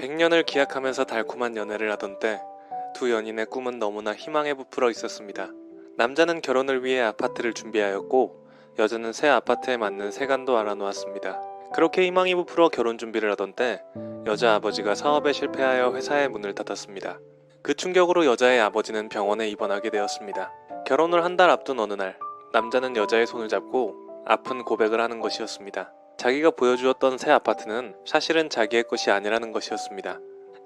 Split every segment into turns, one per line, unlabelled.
100년을 기약하면서 달콤한 연애를 하던 때 두 연인의 꿈은 너무나 희망에 부풀어 있었습니다. 남자는 결혼을 위해 아파트를 준비하였고 여자는 새 아파트에 맞는 세간도 알아놓았습니다. 그렇게 희망이 부풀어 결혼 준비를 하던 때 여자 아버지가 사업에 실패하여 회사의 문을 닫았습니다. 그 충격으로 여자의 아버지는 병원에 입원하게 되었습니다. 결혼을 한 달 앞둔 어느 날 남자는 여자의 손을 잡고 아픈 고백을 하는 것이었습니다. 자기가 보여주었던 새 아파트는 사실은 자기의 것이 아니라는 것이었습니다.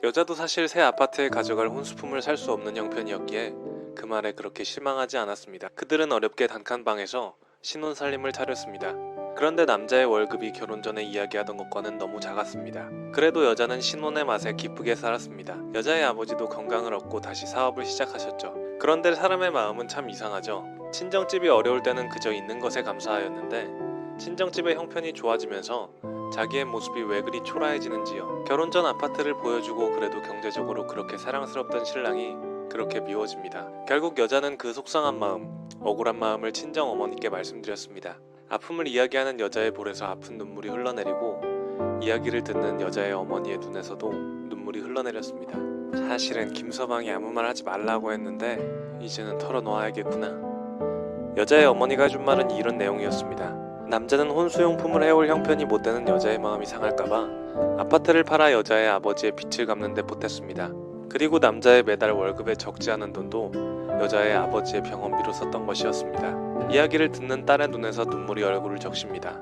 여자도 사실 새 아파트에 가져갈 혼수품을 살 수 없는 형편이었기에 그 말에 그렇게 실망하지 않았습니다. 그들은 어렵게 단칸방에서 신혼살림을 차렸습니다. 그런데 남자의 월급이 결혼 전에 이야기하던 것과는 너무 작았습니다. 그래도 여자는 신혼의 맛에 기쁘게 살았습니다. 여자의 아버지도 건강을 얻고 다시 사업을 시작하셨죠. 그런데 사람의 마음은 참 이상하죠. 친정집이 어려울 때는 그저 있는 것에 감사하였는데 친정집의 형편이 좋아지면서 자기의 모습이 왜 그리 초라해지는지요. 결혼 전 아파트를 보여주고 그래도 경제적으로 그렇게 사랑스럽던 신랑이 그렇게 미워집니다. 결국 여자는 그 속상한 마음, 억울한 마음을 친정 어머니께 말씀드렸습니다. 아픔을 이야기하는 여자의 볼에서 아픈 눈물이 흘러내리고 이야기를 듣는 여자의 어머니의 눈에서도 눈물이 흘러내렸습니다. 사실은 김서방이 아무 말 하지 말라고 했는데 이제는 털어놓아야겠구나. 여자의 어머니가 해준 말은 이런 내용이었습니다. 남자는 혼수용품을 해올 형편이 못 되는 여자의 마음이 상할까봐 아파트를 팔아 여자의 아버지의 빚을 갚는 데 보탰습니다. 그리고 남자의 매달 월급에 적지 않은 돈도 여자의 아버지의 병원비로 썼던 것이었습니다. 이야기를 듣는 딸의 눈에서 눈물이 얼굴을 적십니다.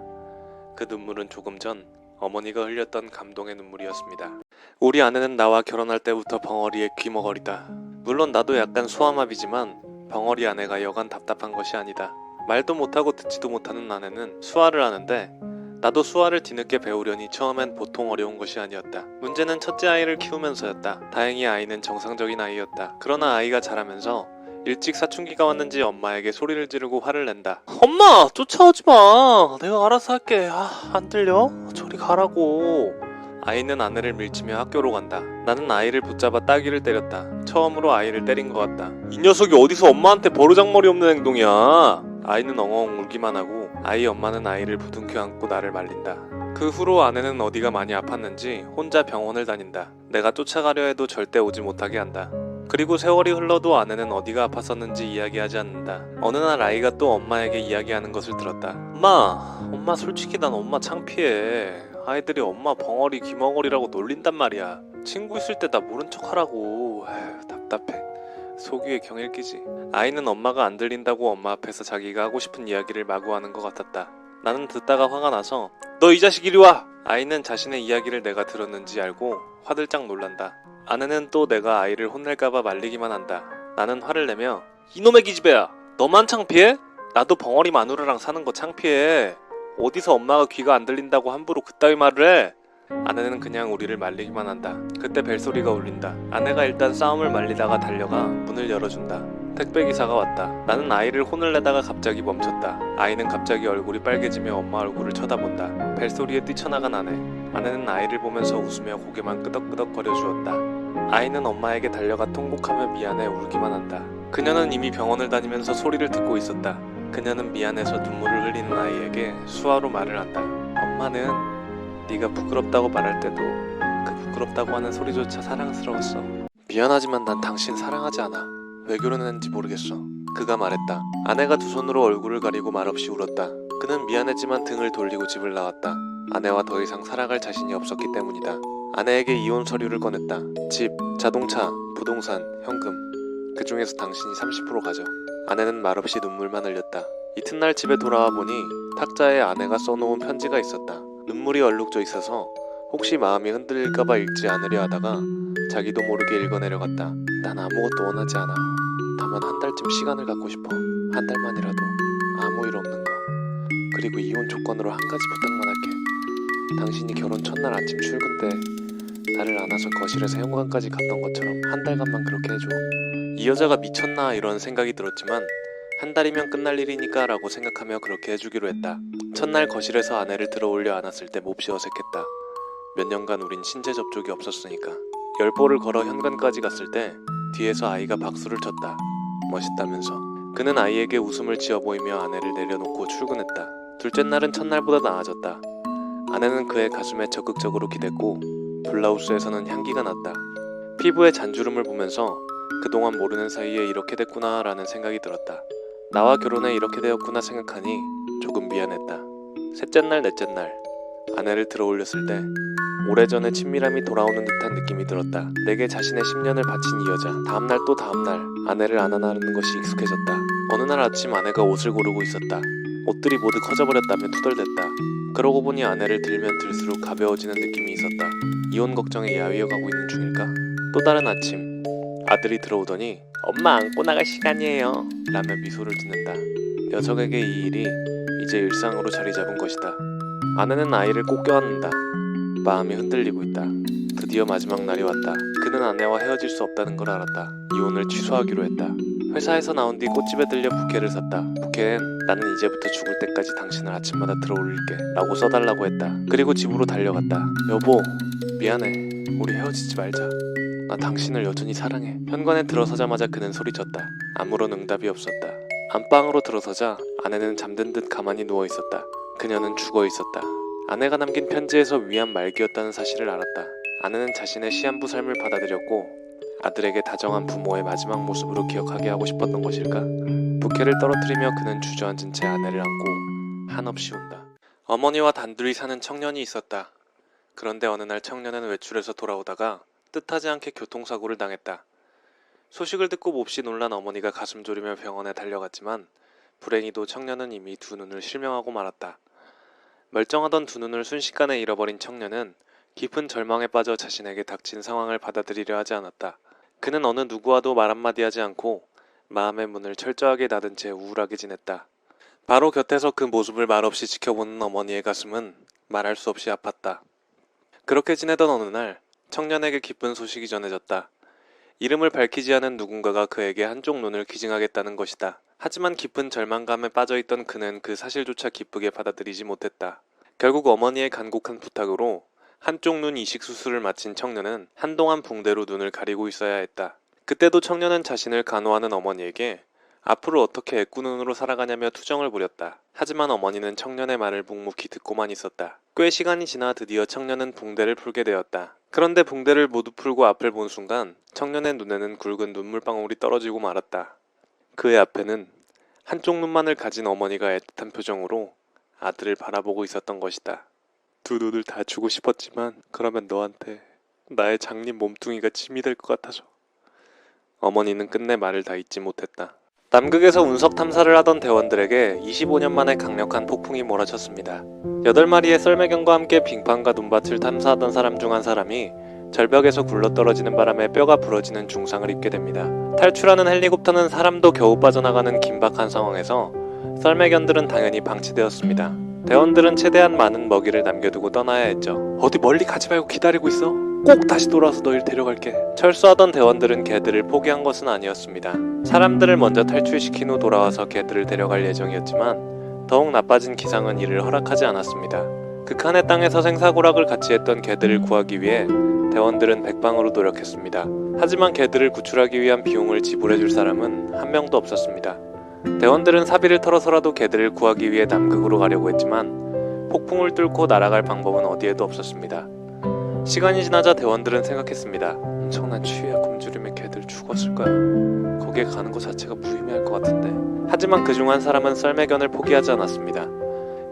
그 눈물은 조금 전 어머니가 흘렸던 감동의 눈물이었습니다. 우리 아내는 나와 결혼할 때부터 벙어리의 귀머거리다. 물론 나도 약간 수화마비지만 벙어리 아내가 여간 답답한 것이 아니다. 말도 못하고 듣지도 못하는 아내는 수화를 하는데 나도 수화를 뒤늦게 배우려니 처음엔 보통 어려운 것이 아니었다. 문제는 첫째 아이를 키우면서였다. 다행히 아이는 정상적인 아이였다. 그러나 아이가 자라면서 일찍 사춘기가 왔는지 엄마에게 소리를 지르고 화를 낸다. 엄마! 쫓아오지 마! 내가 알아서 할게. 안 들려? 저리 가라고. 아이는 아내를 밀치며 학교로 간다. 나는 아이를 붙잡아 따귀를 때렸다. 처음으로 아이를 때린 것 같다. 이 녀석이 어디서 엄마한테 버르장머리 없는 행동이야. 아이는 엉엉 울기만 하고 아이 엄마는 아이를 부둥켜 안고 나를 말린다. 그 후로 아내는 어디가 많이 아팠는지 혼자 병원을 다닌다. 내가 쫓아가려 해도 절대 오지 못하게 한다. 그리고 세월이 흘러도 아내는 어디가 아팠었는지 이야기하지 않는다. 어느 날 아이가 또 엄마에게 이야기하는 것을 들었다. 엄마 솔직히 난 엄마 창피해. 아이들이 엄마 벙어리 귀머거리라고 놀린단 말이야. 친구 있을 때 나 모른 척하라고. 에휴, 답답해. 속위에 경일 끼지. 아이는 엄마가 안 들린다고 엄마 앞에서 자기가 하고 싶은 이야기를 마구 하는 것 같았다. 나는 듣다가 화가 나서 너 이 자식 이리 와! 아이는 자신의 이야기를 내가 들었는지 알고 화들짝 놀란다. 아내는 또 내가 아이를 혼낼까봐 말리기만 한다. 나는 화를 내며 이놈의 기집애야! 너만 창피해? 나도 벙어리 마누라랑 사는 거 창피해. 어디서 엄마가 귀가 안 들린다고 함부로 그따위 말을 해? 아내는 그냥 우리를 말리기만 한다. 그때 벨소리가 울린다. 아내가 일단 싸움을 말리다가 달려가 문을 열어준다. 택배기사가 왔다. 나는 아이를 혼을 내다가 갑자기 멈췄다. 아이는 갑자기 얼굴이 빨개지며 엄마 얼굴을 쳐다본다. 벨소리에 뛰쳐나간 아내. 아내는 아이를 보면서 웃으며 고개만 끄덕끄덕거려 주었다. 아이는 엄마에게 달려가 통곡하며 미안해 울기만 한다. 그녀는 이미 병원을 다니면서 소리를 듣고 있었다. 그녀는 미안해서 눈물을 흘리는 아이에게 수화로 말을 한다. 엄마는 네가 부끄럽다고 말할 때도 그 부끄럽다고 하는 소리조차 사랑스러웠어. 미안하지만 난 당신 사랑하지 않아. 왜 결혼했는지 모르겠어. 그가 말했다. 아내가 두 손으로 얼굴을 가리고 말없이 울었다. 그는 미안했지만 등을 돌리고 집을 나왔다. 아내와 더 이상 살아갈 자신이 없었기 때문이다. 아내에게 이혼 서류를 꺼냈다. 집, 자동차, 부동산, 현금. 그 중에서 당신이 30% 가져. 아내는 말없이 눈물만 흘렸다. 이튿날 집에 돌아와 보니 탁자에 아내가 써놓은 편지가 있었다. 눈물이 얼룩져 있어서 혹시 마음이 흔들릴까봐 읽지 않으려 하다가 자기도 모르게 읽어내려갔다. 난 아무것도 원하지 않아. 다만 한 달쯤 시간을 갖고 싶어. 한 달만이라도 아무 일 없는 거. 그리고 이혼 조건으로 한 가지 부탁만 할게. 당신이 결혼 첫날 아침 출근 때 나를 안아서 거실에서 현관까지 갔던 것처럼 한 달간만 그렇게 해줘. 이 여자가 미쳤나 이런 생각이 들었지만 한 달이면 끝날 일이니까 라고 생각하며 그렇게 해주기로 했다. 첫날 거실에서 아내를 들어올려 안았을 때 몹시 어색했다. 몇 년간 우린 신체 접촉이 없었으니까. 10보를 걸어 현관까지 갔을 때 뒤에서 아이가 박수를 쳤다. 멋있다면서. 그는 아이에게 웃음을 지어 보이며 아내를 내려놓고 출근했다. 둘째 날은 첫날보다 나아졌다. 아내는 그의 가슴에 적극적으로 기댔고 블라우스에서는 향기가 났다. 피부의 잔주름을 보면서 그동안 모르는 사이에 이렇게 됐구나 라는 생각이 들었다. 나와 결혼해 이렇게 되었구나 생각하니 조금 미안했다. 셋째 날, 넷째 날 아내를 들어올렸을 때 오래전에 친밀함이 돌아오는 듯한 느낌이 들었다. 내게 자신의 10년을 바친 이 여자. 다음날 또 다음날 아내를 안아나르는 것이 익숙해졌다. 어느 날 아침 아내가 옷을 고르고 있었다. 옷들이 모두 커져버렸다며 투덜댔다. 그러고 보니 아내를 들면 들수록 가벼워지는 느낌이 있었다. 이혼 걱정에 야위어가고 있는 중일까? 또 다른 아침 아들이 들어오더니 엄마 안고 나갈 시간이에요 라며 미소를 짓는다. 녀석에게 이 일이 이제 일상으로 자리 잡은 것이다. 아내는 아이를 꼭 껴안는다. 마음이 흔들리고 있다. 드디어 마지막 날이 왔다. 그는 아내와 헤어질 수 없다는 걸 알았다. 이혼을 취소하기로 했다. 회사에서 나온 뒤 꽃집에 들려 부케를 샀다. 부케엔 나는 이제부터 죽을 때까지 당신을 아침마다 들어올릴게 라고 써달라고 했다. 그리고 집으로 달려갔다. 여보, 미안해. 우리 헤어지지 말자. 나 당신을 여전히 사랑해. 현관에 들어서자마자 그는 소리쳤다. 아무런 응답이 없었다. 안방으로 들어서자 아내는 잠든 듯 가만히 누워있었다. 그녀는 죽어있었다. 아내가 남긴 편지에서 위한 말기였다는 사실을 알았다. 아내는 자신의 시한부 삶을 받아들였고 아들에게 다정한 부모의 마지막 모습으로 기억하게 하고 싶었던 것일까? 부케를 떨어뜨리며 그는 주저앉은 채 아내를 안고 한없이 운다. 어머니와 단둘이 사는 청년이 있었다. 그런데 어느 날 청년은 외출해서 돌아오다가 뜻하지 않게 교통사고를 당했다. 소식을 듣고 몹시 놀란 어머니가 가슴 졸이며 병원에 달려갔지만 불행히도 청년은 이미 두 눈을 실명하고 말았다. 멀쩡하던 두 눈을 순식간에 잃어버린 청년은 깊은 절망에 빠져 자신에게 닥친 상황을 받아들이려 하지 않았다. 그는 어느 누구와도 말 한마디 하지 않고 마음의 문을 철저하게 닫은 채 우울하게 지냈다. 바로 곁에서 그 모습을 말없이 지켜보는 어머니의 가슴은 말할 수 없이 아팠다. 그렇게 지내던 어느 날 청년에게 기쁜 소식이 전해졌다. 이름을 밝히지 않은 누군가가 그에게 한쪽 눈을 기증하겠다는 것이다. 하지만 깊은 절망감에 빠져있던 그는 그 사실조차 기쁘게 받아들이지 못했다. 결국 어머니의 간곡한 부탁으로 한쪽 눈 이식 수술을 마친 청년은 한동안 붕대로 눈을 가리고 있어야 했다. 그때도 청년은 자신을 간호하는 어머니에게 앞으로 어떻게 애꾸눈으로 살아가냐며 투정을 부렸다. 하지만 어머니는 청년의 말을 묵묵히 듣고만 있었다. 꽤 시간이 지나 드디어 청년은 붕대를 풀게 되었다. 그런데 붕대를 모두 풀고 앞을 본 순간 청년의 눈에는 굵은 눈물방울이 떨어지고 말았다. 그의 앞에는 한쪽 눈만을 가진 어머니가 애틋한 표정으로 아들을 바라보고 있었던 것이다. 두 눈을 다 주고 싶었지만 그러면 너한테 나의 장님 몸뚱이가 짐이 될 것 같아서. 어머니는 끝내 말을 다 잊지 못했다. 남극에서 운석 탐사를 하던 대원들에게 25년 만에 강력한 폭풍이 몰아쳤습니다. 8마리의 썰매견과 함께 빙판과 눈밭을 탐사하던 사람 중 한 사람이 절벽에서 굴러떨어지는 바람에 뼈가 부러지는 중상을 입게 됩니다. 탈출하는 헬리콥터는 사람도 겨우 빠져나가는 긴박한 상황에서 썰매견들은 당연히 방치되었습니다. 대원들은 최대한 많은 먹이를 남겨두고 떠나야 했죠. 어디 멀리 가지 말고 기다리고 있어. 꼭 다시 돌아와서 너희를 데려갈게. 철수하던 대원들은 개들을 포기한 것은 아니었습니다. 사람들을 먼저 탈출시킨 후 돌아와서 개들을 데려갈 예정이었지만 더욱 나빠진 기상은 이를 허락하지 않았습니다. 극한의 땅에서 생사고락을 같이 했던 개들을 구하기 위해 대원들은 백방으로 노력했습니다. 하지만 개들을 구출하기 위한 비용을 지불해줄 사람은 한 명도 없었습니다. 대원들은 사비를 털어서라도 개들을 구하기 위해 남극으로 가려고 했지만 폭풍을 뚫고 날아갈 방법은 어디에도 없었습니다. 시간이 지나자 대원들은 생각했습니다. 엄청난 추위와 굶주림에 개들 죽었을 거야. 거기에 가는 것 자체가 무의미할 것 같은데. 하지만 그중 한 사람은 썰매견을 포기하지 않았습니다.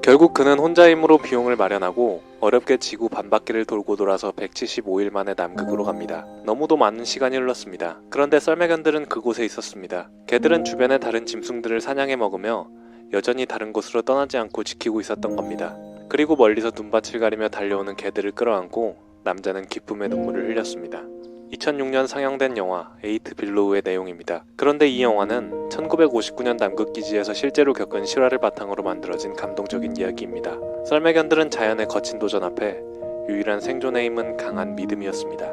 결국 그는 혼자의 힘으로 비용을 마련하고 어렵게 지구 반바퀴를 돌고 돌아서 175일 만에 남극으로 갑니다. 너무도 많은 시간이 흘렀습니다. 그런데 썰매견들은 그곳에 있었습니다. 개들은 주변의 다른 짐승들을 사냥해 먹으며 여전히 다른 곳으로 떠나지 않고 지키고 있었던 겁니다. 그리고 멀리서 눈밭을 가리며 달려오는 개들을 끌어안고 남자는 기쁨의 눈물을 흘렸습니다. 2006년 상영된 영화 에이트 빌로우의 내용입니다. 그런데 이 영화는 1959년 남극기지에서 실제로 겪은 실화를 바탕으로 만들어진 감동적인 이야기입니다. 썰매견들은 자연의 거친 도전 앞에 유일한 생존의 힘은 강한 믿음이었습니다.